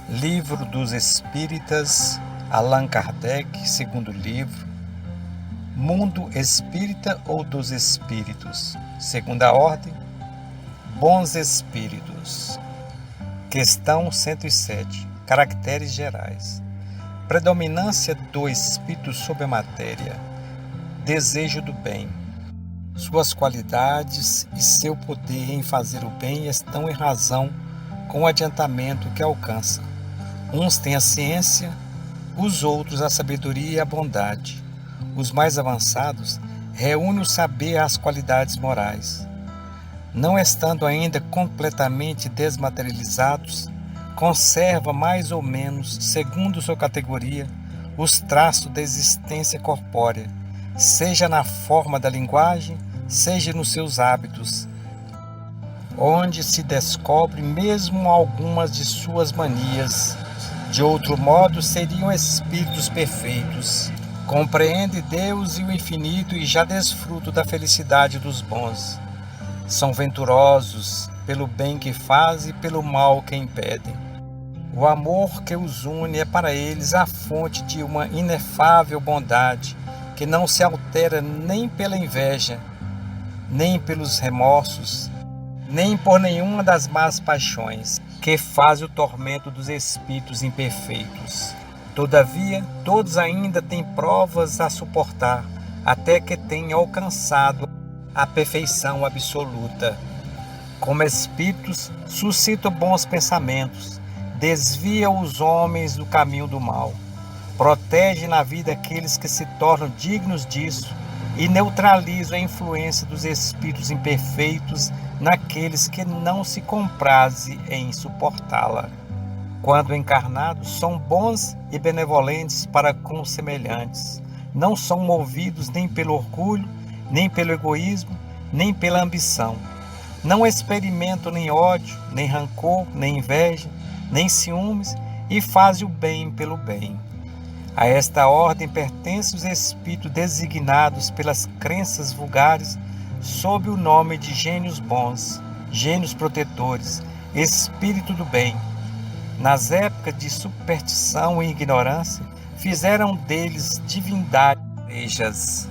Livro dos Espíritas, Allan Kardec, segundo livro. Mundo Espírita ou dos Espíritos? Segunda ordem. Bons Espíritos. Questão 107. Caracteres gerais. Predominância do espírito sobre a matéria. Desejo do bem. Suas qualidades e seu poder em fazer o bem estão em razão com o adiantamento que alcança. Uns têm a ciência, os outros a sabedoria e a bondade. Os mais avançados reúnem o saber às qualidades morais. Não estando ainda completamente desmaterializados, conserva mais ou menos, segundo sua categoria, os traços da existência corpórea, seja na forma da linguagem, seja nos seus hábitos, onde se descobre mesmo algumas de suas manias. De outro modo, seriam espíritos perfeitos. Compreende Deus e o infinito e já desfrutam da felicidade dos bons. São venturosos pelo bem que fazem e pelo mal que impedem. O amor que os une é para eles a fonte de uma inefável bondade que não se altera nem pela inveja, nem pelos remorsos, nem por nenhuma das más paixões que faz o tormento dos espíritos imperfeitos. Todavia, todos ainda têm provas a suportar, até que tenham alcançado a perfeição absoluta. Como espíritos, suscitam bons pensamentos, desviam os homens do caminho do mal, protegem na vida aqueles que se tornam dignos disso e neutralizam a influência dos espíritos imperfeitos naqueles que não se comprazem em suportá-la. Quando encarnados, são bons e benevolentes para com os semelhantes. Não são movidos nem pelo orgulho, nem pelo egoísmo, nem pela ambição. Não experimentam nem ódio, nem rancor, nem inveja, nem ciúmes e fazem o bem pelo bem. A esta ordem pertencem os espíritos designados pelas crenças vulgares sob o nome de gênios bons, gênios protetores, espírito do bem. Nas épocas de superstição e ignorância, fizeram deles divindades.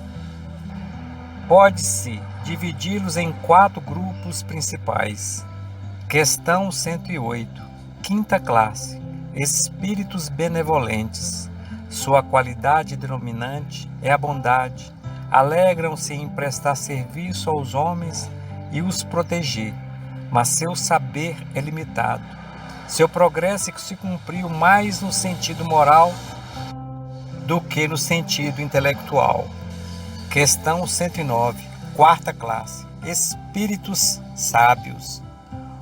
Pode-se dividi-los em 4 grupos principais. Questão 108. Quinta classe. Espíritos benevolentes. Sua qualidade denominante é a bondade. Alegram-se em prestar serviço aos homens e os proteger, mas seu saber é limitado. Seu progresso se cumpriu mais no sentido moral do que no sentido intelectual. Questão 109, quarta classe. Espíritos sábios.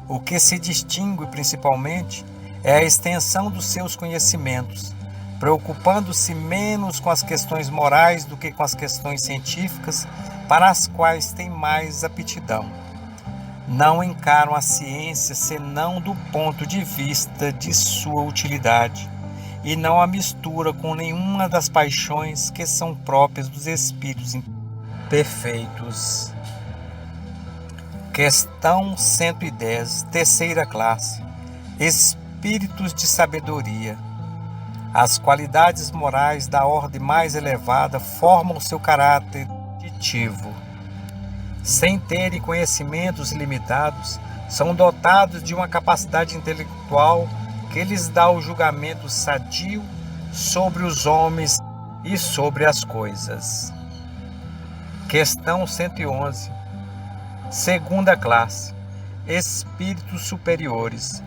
O que se distingue principalmente é a extensão dos seus conhecimentos, preocupando-se menos com as questões morais do que com as questões científicas, para as quais tem mais aptidão. Não encaram a ciência senão do ponto de vista de sua utilidade, e não a mistura com nenhuma das paixões que são próprias dos espíritos perfeitos. Questão 110, terceira classe. Espíritos de sabedoria. As qualidades morais da ordem mais elevada formam seu caráter intuitivo. Sem terem conhecimentos limitados, são dotados de uma capacidade intelectual que lhes dá o julgamento sadio sobre os homens e sobre as coisas. Questão 111. Segunda classe. Espíritos superiores.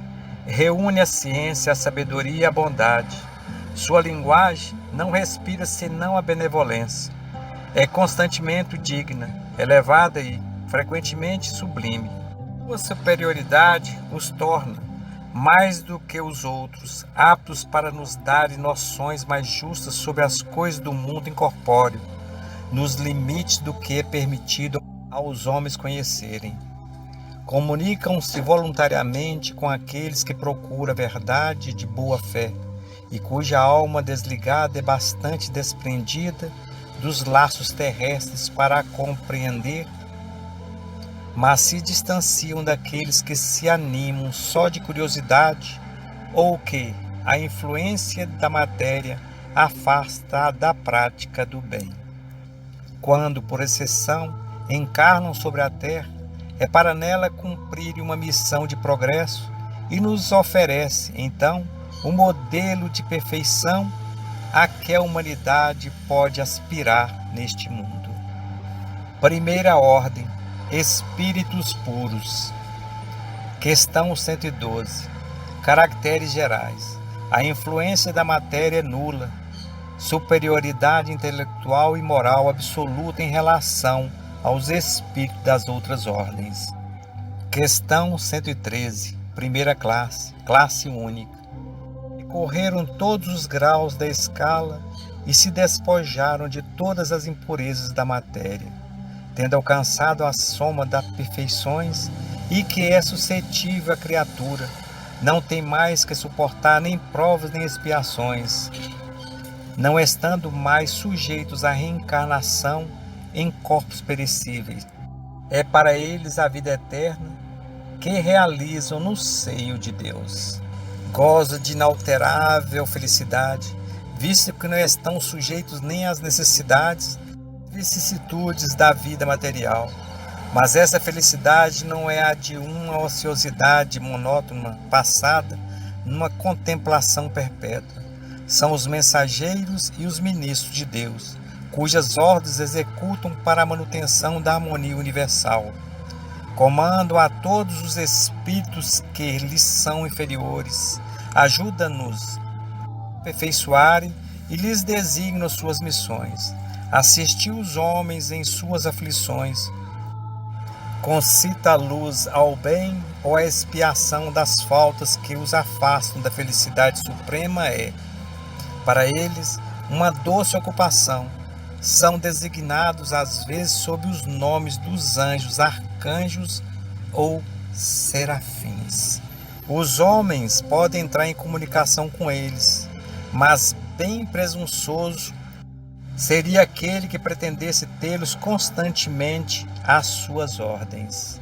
Reúne a ciência, a sabedoria e a bondade. Sua linguagem não respira senão a benevolência. É constantemente digna, elevada e, frequentemente, sublime. Sua superioridade os torna, mais do que os outros, aptos para nos darem noções mais justas sobre as coisas do mundo incorpóreo, nos limites do que é permitido aos homens conhecerem. Comunicam-se voluntariamente com aqueles que procuram a verdade de boa fé, e cuja alma desligada é bastante desprendida dos laços terrestres para a compreender, mas se distanciam daqueles que se animam só de curiosidade ou que, a influência da matéria afasta da prática do bem. Quando, por exceção, encarnam sobre a Terra, é para nela cumprir uma missão de progresso e nos oferece, então, o modelo de perfeição a que a humanidade pode aspirar neste mundo. Primeira ordem, espíritos puros. Questão 112. Caracteres gerais. A influência da matéria é nula. Superioridade intelectual e moral absoluta em relação aos espíritos das outras ordens. Questão 113. Primeira classe, classe única. Correram todos os graus da escala e se despojaram de todas as impurezas da matéria, tendo alcançado a soma das perfeições e que é suscetível a criatura, não tem mais que suportar nem provas nem expiações, não estando mais sujeitos à reencarnação em corpos perecíveis. É para eles a vida eterna que realizam no seio de Deus. Goza de inalterável felicidade, visto que não estão sujeitos nem às necessidades, vicissitudes da vida material. Mas essa felicidade não é a de uma ociosidade monótona passada numa contemplação perpétua. São os mensageiros e os ministros de Deus, cujas ordens executam para a manutenção da harmonia universal. Comandam a todos os espíritos que lhes são inferiores, ajuda-nos a aperfeiçoarem e lhes designa suas missões. Assistir os homens em suas aflições, concita a luz ao bem ou a expiação das faltas que os afastam da felicidade suprema é, para eles, uma doce ocupação. São designados às vezes sob os nomes dos anjos, arcanjos ou serafins. Os homens podem entrar em comunicação com eles, mas bem presunçoso seria aquele que pretendesse tê-los constantemente às suas ordens.